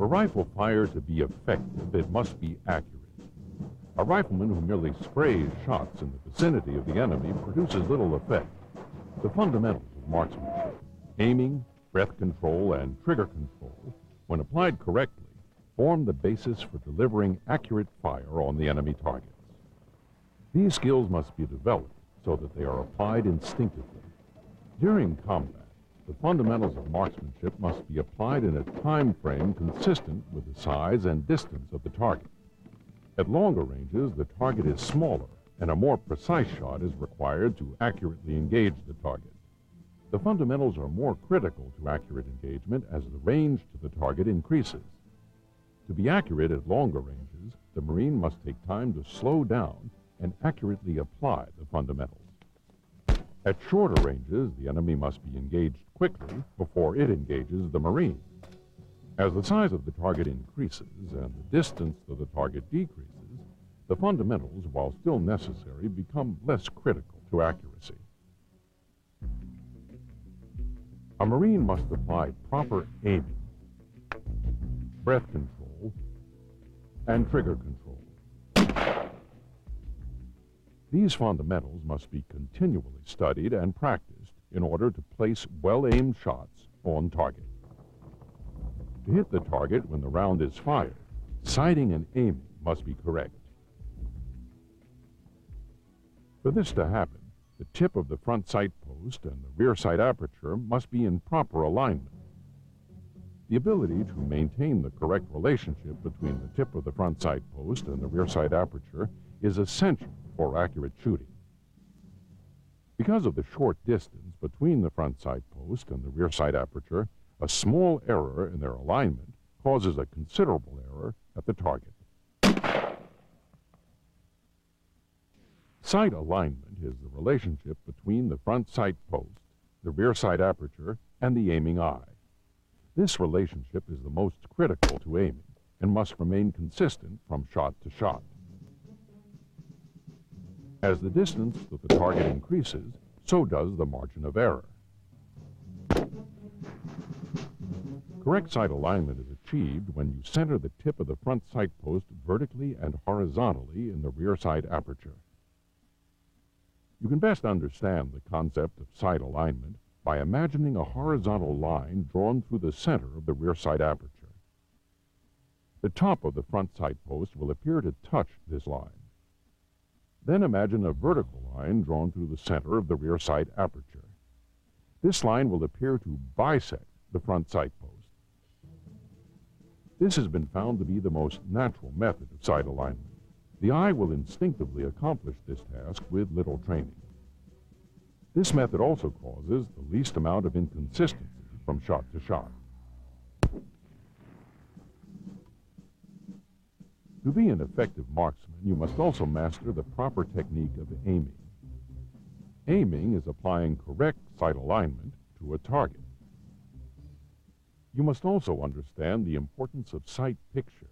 For rifle fire to be effective, it must be accurate. A rifleman who merely sprays shots in the vicinity of the enemy produces little effect. The fundamentals of marksmanship, aiming, breath control, and trigger control, when applied correctly, form the basis for delivering accurate fire on the enemy targets. These skills must be developed so that they are applied instinctively. During combat, the fundamentals of marksmanship must be applied in a time frame consistent with the size and distance of the target. At longer ranges, the target is smaller, and a more precise shot is required to accurately engage the target. The fundamentals are more critical to accurate engagement as the range to the target increases. To be accurate at longer ranges, the Marine must take time to slow down and accurately apply the fundamentals. At shorter ranges, the enemy must be engaged quickly before it engages the Marine. As the size of the target increases and the distance to the target decreases, the fundamentals, while still necessary, become less critical to accuracy. A Marine must apply proper aiming, breath control, and trigger control. These fundamentals must be continually studied and practiced in order to place well-aimed shots on target. To hit the target when the round is fired, sighting and aiming must be correct. For this to happen, the tip of the front sight post and the rear sight aperture must be in proper alignment. The ability to maintain the correct relationship between the tip of the front sight post and the rear sight aperture is essential for accurate shooting. Because of the short distance between the front sight post and the rear sight aperture, a small error in their alignment causes a considerable error at the target. Sight alignment is the relationship between the front sight post, the rear sight aperture, and the aiming eye. This relationship is the most critical to aiming and must remain consistent from shot to shot. As the distance to the target increases, so does the margin of error. Correct sight alignment is achieved when you center the tip of the front sight post vertically and horizontally in the rear sight aperture. You can best understand the concept of sight alignment by imagining a horizontal line drawn through the center of the rear sight aperture. The top of the front sight post will appear to touch this line. Then imagine a vertical line drawn through the center of the rear sight aperture. This line will appear to bisect the front sight post. This has been found to be the most natural method of sight alignment. The eye will instinctively accomplish this task with little training. This method also causes the least amount of inconsistency from shot to shot. To be an effective marksman, you must also master the proper technique of aiming. Aiming is applying correct sight alignment to a target. You must also understand the importance of sight picture.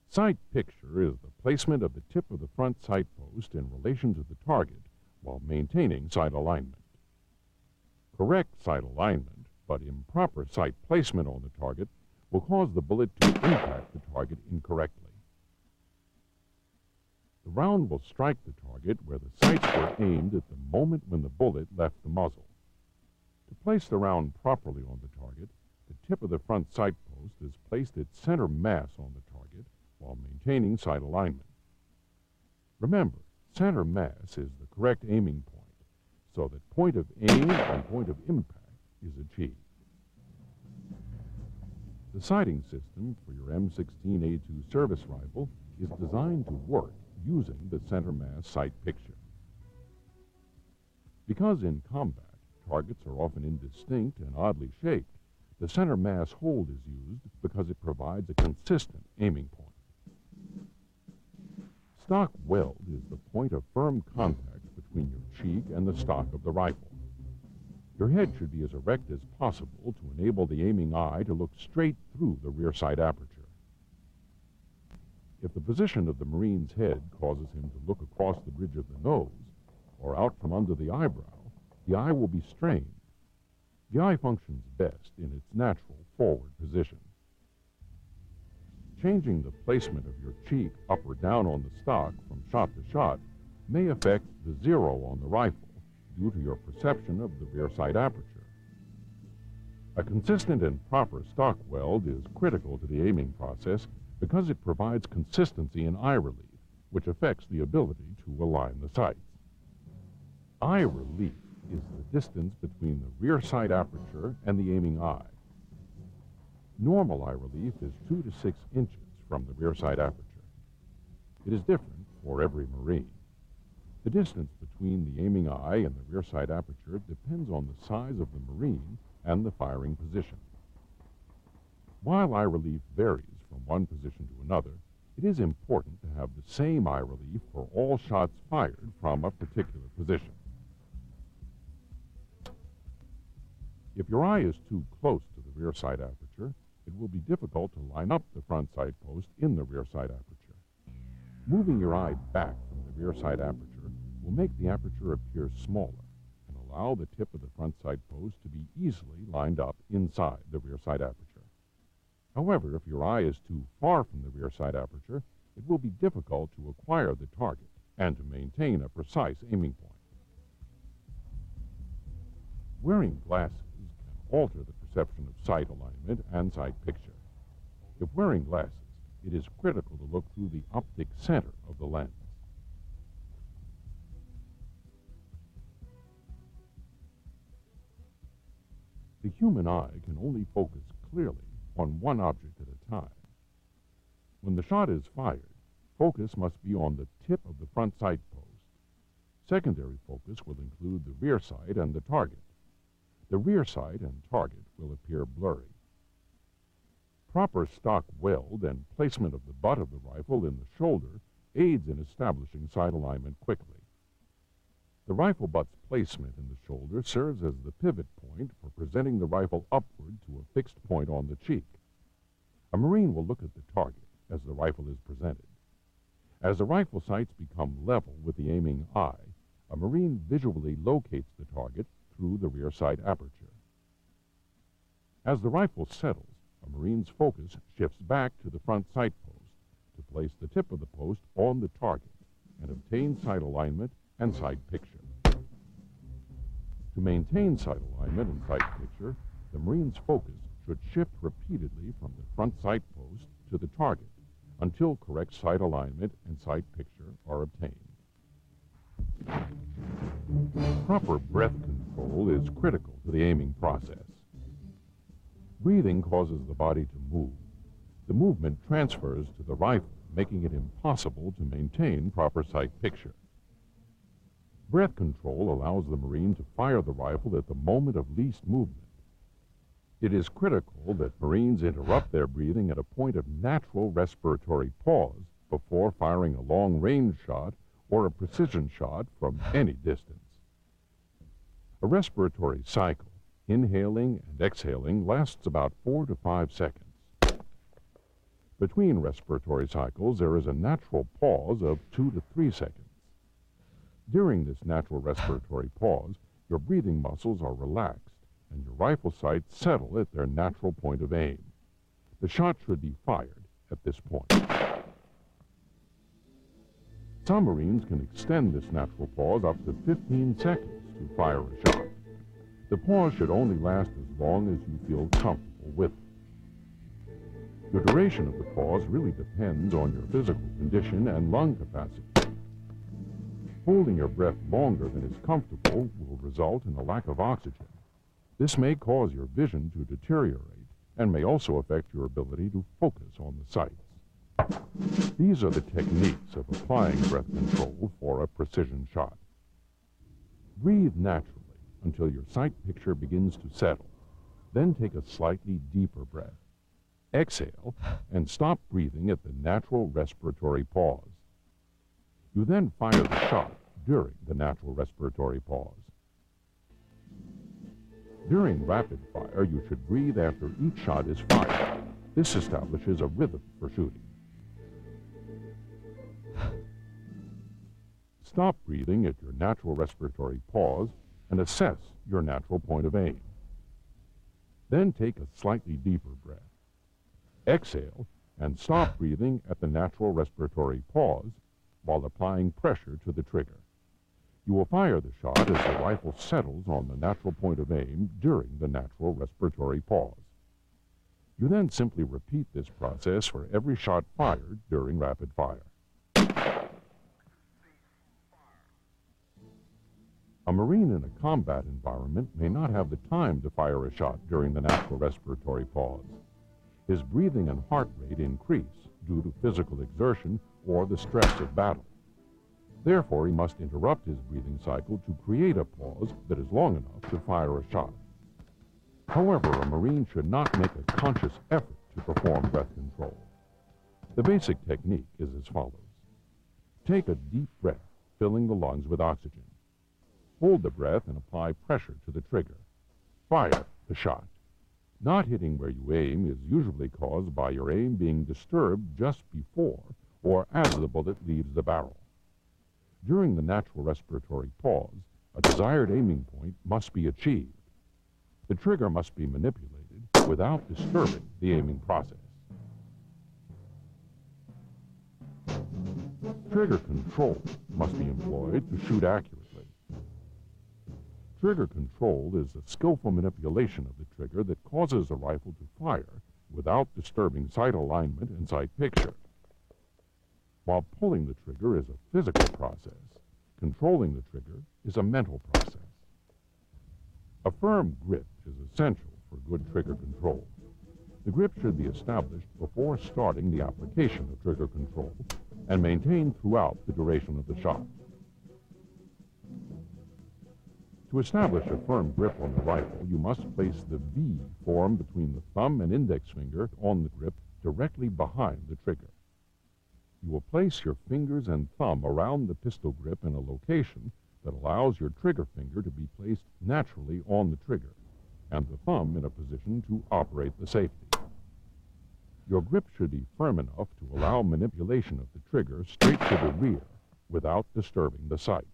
Sight picture is the placement of the tip of the front sight post in relation to the target while maintaining sight alignment. Correct sight alignment, but improper sight placement on the target will cause the bullet to impact the target incorrectly. The round will strike the target where the sights were aimed at the moment when the bullet left the muzzle. To place the round properly on the target, the tip of the front sight post is placed at center mass on the target while maintaining sight alignment. Remember, center mass is the correct aiming point, so that point of aim and point of impact is achieved. The sighting system for your M16A2 service rifle is designed to work using the center mass sight picture. Because in combat, targets are often indistinct and oddly shaped, the center mass hold is used because it provides a consistent aiming point. Stock weld is the point of firm contact between your cheek and the stock of the rifle. Your head should be as erect as possible to enable the aiming eye to look straight through the rear sight aperture. If the position of the Marine's head causes him to look across the bridge of the nose or out from under the eyebrow, the eye will be strained. The eye functions best in its natural forward position. Changing the placement of your cheek up or down on the stock from shot to shot may affect the zero on the rifle due to your perception of the rear sight aperture. A consistent and proper stock weld is critical to the aiming process because it provides consistency in eye relief, which affects the ability to align the sights. Eye relief is the distance between the rear sight aperture and the aiming eye. Normal eye relief is 2 to 6 inches from the rear sight aperture. It is different for every Marine. The distance between the aiming eye and the rear sight aperture depends on the size of the Marine and the firing position. While eye relief varies from one position to another, it is important to have the same eye relief for all shots fired from a particular position. If your eye is too close to the rear sight aperture, it will be difficult to line up the front sight post in the rear sight aperture. Moving your eye back from the rear sight aperture will make the aperture appear smaller and allow the tip of the front sight post to be easily lined up inside the rear sight aperture. However, if your eye is too far from the rear sight aperture, it will be difficult to acquire the target and to maintain a precise aiming point. Wearing glasses can alter the perception of sight alignment and sight picture. If wearing glasses, it is critical to look through the optic center of the lens. The human eye can only focus clearly on one object at a time. When the shot is fired, focus must be on the tip of the front sight post. Secondary focus will include the rear sight and the target. The rear sight and target will appear blurry. Proper stock weld and placement of the butt of the rifle in the shoulder aids in establishing sight alignment quickly. The rifle butt's placement in the shoulder serves as the pivot point for presenting the rifle upward to a fixed point on the cheek. A Marine will look at the target as the rifle is presented. As the rifle sights become level with the aiming eye, a Marine visually locates the target through the rear sight aperture. As the rifle settles, a Marine's focus shifts back to the front sight post to place the tip of the post on the target and obtain sight alignment and sight picture. To maintain sight alignment and sight picture, the Marine's focus should shift repeatedly from the front sight post to the target until correct sight alignment and sight picture are obtained. Proper breath control is critical to the aiming process. Breathing causes the body to move. The movement transfers to the rifle, making it impossible to maintain proper sight picture. Breath control allows the Marine to fire the rifle at the moment of least movement. It is critical that Marines interrupt their breathing at a point of natural respiratory pause before firing a long-range shot or a precision shot from any distance. A respiratory cycle, inhaling and exhaling, lasts about 4 to 5 seconds. Between respiratory cycles, there is a natural pause of 2 to 3 seconds. During this natural respiratory pause, your breathing muscles are relaxed and your rifle sights settle at their natural point of aim. The shot should be fired at this point. Some Marines can extend this natural pause up to 15 seconds to fire a shot. The pause should only last as long as you feel comfortable with it. The duration of the pause really depends on your physical condition and lung capacity. Holding your breath longer than is comfortable will result in a lack of oxygen. This may cause your vision to deteriorate and may also affect your ability to focus on the sights. These are the techniques of applying breath control for a precision shot. Breathe naturally until your sight picture begins to settle. Then take a slightly deeper breath. Exhale and stop breathing at the natural respiratory pause. You then fire the shot during the natural respiratory pause. During rapid fire, you should breathe after each shot is fired. This establishes a rhythm for shooting. Stop breathing at your natural respiratory pause and assess your natural point of aim. Then take a slightly deeper breath. Exhale and stop breathing at the natural respiratory pause while applying pressure to the trigger. You will fire the shot as the rifle settles on the natural point of aim during the natural respiratory pause. You then simply repeat this process for every shot fired during rapid fire. A Marine in a combat environment may not have the time to fire a shot during the natural respiratory pause. His breathing and heart rate increase due to physical exertion or the stress of battle. Therefore, he must interrupt his breathing cycle to create a pause that is long enough to fire a shot. However, a Marine should not make a conscious effort to perform breath control. The basic technique is as follows. Take a deep breath, filling the lungs with oxygen. Hold the breath and apply pressure to the trigger. Fire the shot. Not hitting where you aim is usually caused by your aim being disturbed just before or as the bullet leaves the barrel. During the natural respiratory pause, a desired aiming point must be achieved. The trigger must be manipulated without disturbing the aiming process. Trigger control must be employed to shoot accurately. Trigger control is a skillful manipulation of the trigger that causes a rifle to fire without disturbing sight alignment and sight picture. While pulling the trigger is a physical process, controlling the trigger is a mental process. A firm grip is essential for good trigger control. The grip should be established before starting the application of trigger control and maintained throughout the duration of the shot. To establish a firm grip on the rifle, you must place the V formed between the thumb and index finger on the grip directly behind the trigger. You will place your fingers and thumb around the pistol grip in a location that allows your trigger finger to be placed naturally on the trigger, and the thumb in a position to operate the safety. Your grip should be firm enough to allow manipulation of the trigger straight to the rear without disturbing the sights.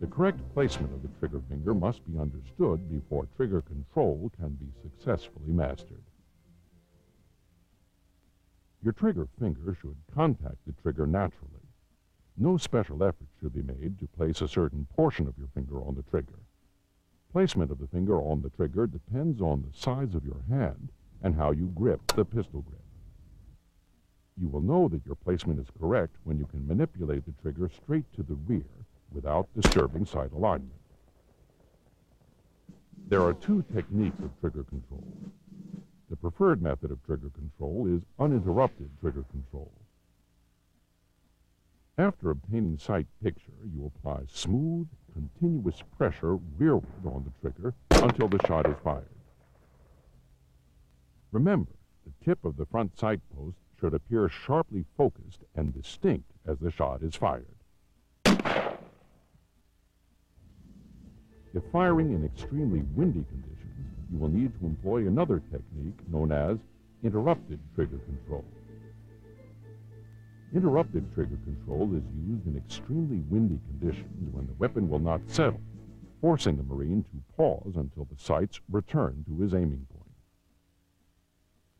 The correct placement of the trigger finger must be understood before trigger control can be successfully mastered. Your trigger finger should contact the trigger naturally. No special effort should be made to place a certain portion of your finger on the trigger. Placement of the finger on the trigger depends on the size of your hand and how you grip the pistol grip. You will know that your placement is correct when you can manipulate the trigger straight to the rear without disturbing sight alignment. There are two techniques of trigger control. The preferred method of trigger control is uninterrupted trigger control. After obtaining sight picture, you apply smooth, continuous pressure rearward on the trigger until the shot is fired. Remember, the tip of the front sight post should appear sharply focused and distinct as the shot is fired. If firing in extremely windy conditions, you will need to employ another technique known as interrupted trigger control. Interrupted trigger control is used in extremely windy conditions when the weapon will not settle, forcing the Marine to pause until the sights return to his aiming point.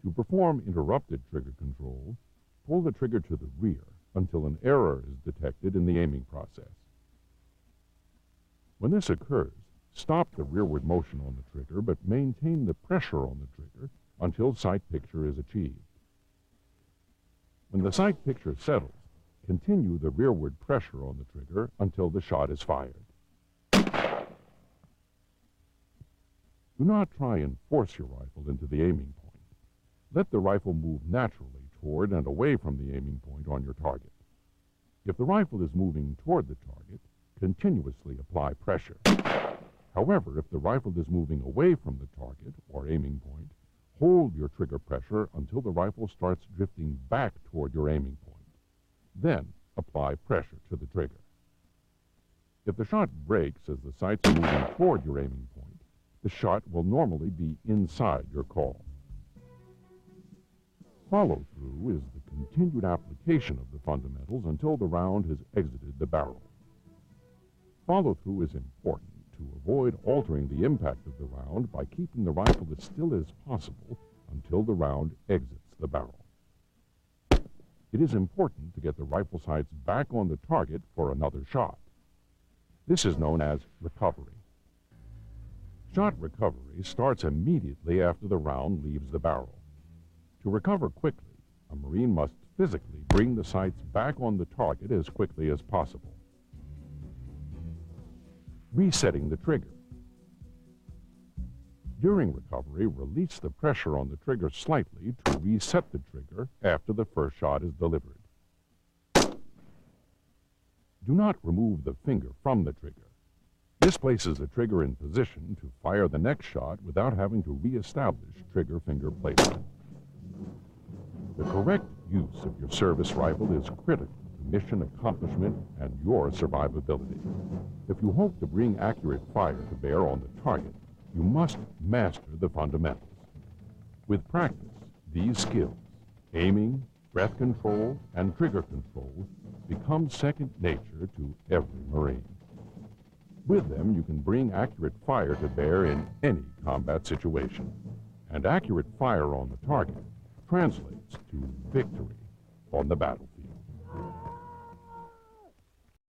To perform interrupted trigger control, pull the trigger to the rear until an error is detected in the aiming process. When this occurs, stop the rearward motion on the trigger, but maintain the pressure on the trigger until sight picture is achieved. When the sight picture settles, continue the rearward pressure on the trigger until the shot is fired. Do not try and force your rifle into the aiming point. Let the rifle move naturally toward and away from the aiming point on your target. If the rifle is moving toward the target, continuously apply pressure. However, if the rifle is moving away from the target or aiming point, hold your trigger pressure until the rifle starts drifting back toward your aiming point. Then apply pressure to the trigger. If the shot breaks as the sights are moving toward your aiming point, the shot will normally be inside your call. Follow-through is the continued application of the fundamentals until the round has exited the barrel. Follow-through is important to avoid altering the impact of the round by keeping the rifle as still as possible until the round exits the barrel. It is important to get the rifle sights back on the target for another shot. This is known as recovery. Shot recovery starts immediately after the round leaves the barrel. To recover quickly, a Marine must physically bring the sights back on the target as quickly as possible. Resetting the trigger. During recovery, release the pressure on the trigger slightly to reset the trigger after the first shot is delivered. Do not remove the finger from the trigger. This places the trigger in position to fire the next shot without having to re-establish trigger finger placement. The correct use of your service rifle is critical to mission accomplishment and your survivability. If you hope to bring accurate fire to bear on the target, you must master the fundamentals. With practice, these skills, aiming, breath control, and trigger control, become second nature to every Marine. With them, you can bring accurate fire to bear in any combat situation. And accurate fire on the target translates to victory on the battlefield.